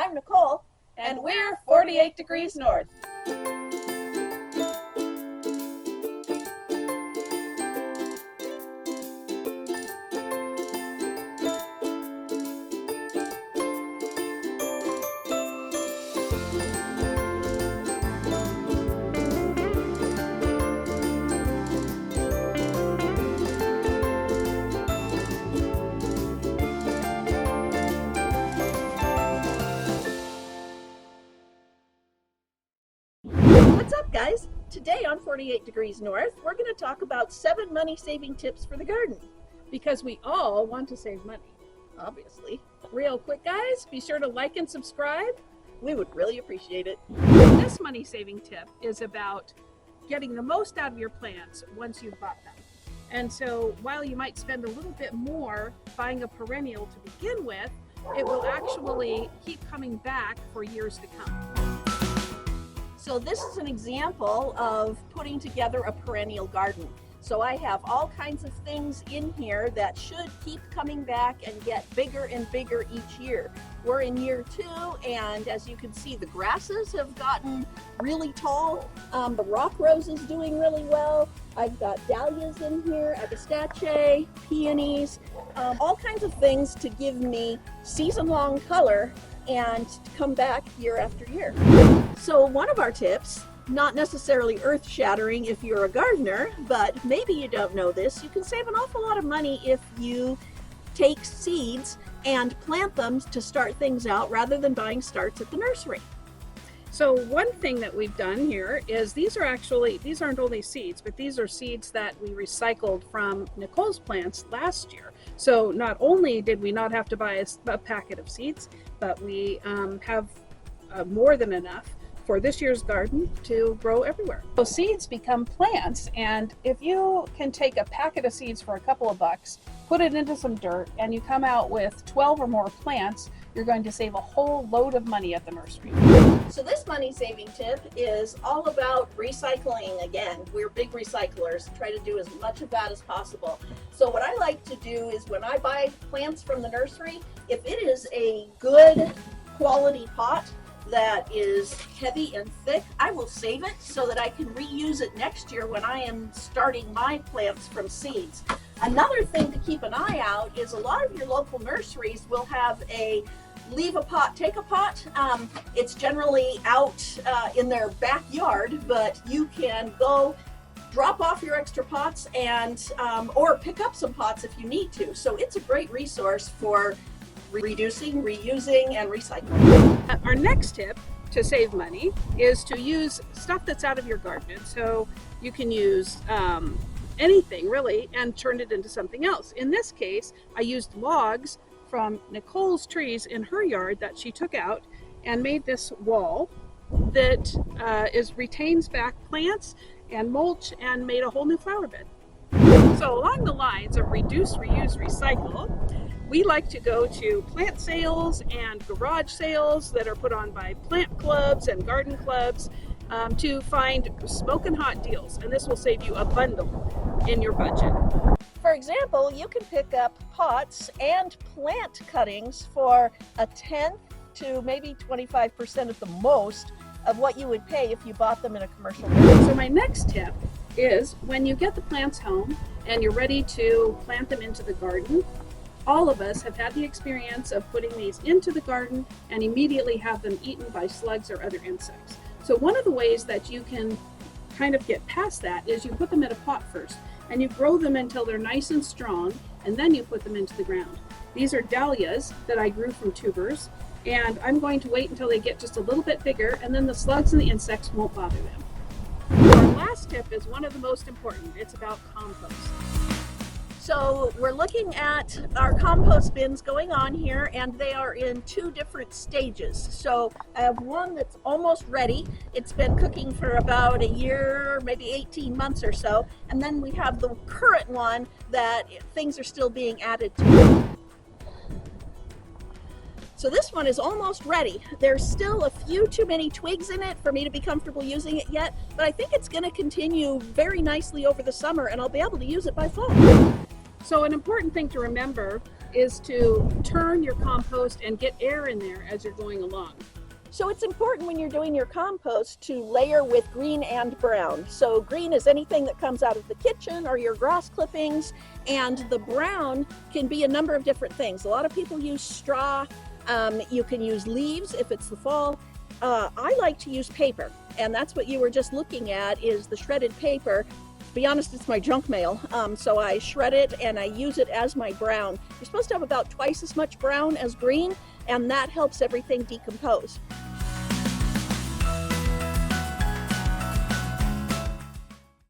I'm Nicole, and we're 48 degrees north. What's up, guys? Today on 48 Degrees North, we're going to talk about 7 money-saving tips for the garden. Because we all want to save money. Obviously. Real quick, guys, be sure to like and subscribe. We would really appreciate it. This money-saving tip is about getting the most out of your plants once you've bought them. And so while you might spend a little bit more buying a perennial to begin with, it will actually keep coming back for years to come. So this is an example of putting together a perennial garden. So I have all kinds of things in here that should keep coming back and get bigger and bigger each year. We're in year 2, and as you can see, the grasses have gotten really tall. The rock rose is doing really well. I've got dahlias in here, agastache, peonies, all kinds of things to give me season-long color and come back year after year. So one of our tips, not necessarily earth-shattering if you're a gardener, but maybe you don't know this, you can save an awful lot of money if you take seeds and plant them to start things out rather than buying starts at the nursery. So one thing that we've done here is these aren't only seeds, but these are seeds that we recycled from Nicole's plants last year. So not only did we not have to buy a packet of seeds, but we have more than enough for this year's garden to grow everywhere. So seeds become plants, and if you can take a packet of seeds for a couple of bucks, put it into some dirt, and you come out with 12 or more plants, you're going to save a whole load of money at the nursery. So this money-saving tip is all about recycling again. We're big recyclers, try to do as much of that as possible. So what I like to do is when I buy plants from the nursery, if it is a good quality pot that is heavy and thick, I will save it so that I can reuse it next year when I am starting my plants from seeds. Another thing to keep an eye out is a lot of your local nurseries will have a leave a pot, take a pot. It's generally out in their backyard, but you can go drop off your extra pots and or pick up some pots if you need to. So it's a great resource for reducing, reusing, and recycling. Our next tip to save money is to use stuff that's out of your garden. So you can use anything really and turn it into something else. In this case, I used logs from Nicole's trees in her yard that she took out and made this wall that retains back plants and mulch and made a whole new flower bed. So along the lines of reduce, reuse, recycle, we like to go to plant sales and garage sales that are put on by plant clubs and garden clubs to find smoking hot deals, and this will save you a bundle in your budget. For example, you can pick up pots and plant cuttings for a 10th to maybe 25% at the most of what you would pay if you bought them in a commercial garden. So my next tip is when you get the plants home and you're ready to plant them into the garden, all of us have had the experience of putting these into the garden and immediately have them eaten by slugs or other insects. So one of the ways that you can kind of get past that is you put them in a pot first and you grow them until they're nice and strong, and then you put them into the ground. These are dahlias that I grew from tubers, and I'm going to wait until they get just a little bit bigger, and then the slugs and the insects won't bother them. Our last tip is one of the most important. It's about compost. So we're looking at our compost bins going on here, and they are in 2 different stages. So I have one that's almost ready. It's been cooking for about a year, maybe 18 months or so. And then we have the current one that things are still being added to. So this one is almost ready. There's still a few too many twigs in it for me to be comfortable using it yet, but I think it's going to continue very nicely over the summer, and I'll be able to use it by fall. So an important thing to remember is to turn your compost and get air in there as you're going along. So it's important when you're doing your compost to layer with green and brown. So green is anything that comes out of the kitchen or your grass clippings, and the brown can be a number of different things. A lot of people use straw. You can use leaves if it's the fall. I like to use paper, and that's what you were just looking at, is the shredded paper. To be honest, it's my junk mail, so I shred it and I use it as my brown. You're supposed to have about twice as much brown as green, and that helps everything decompose.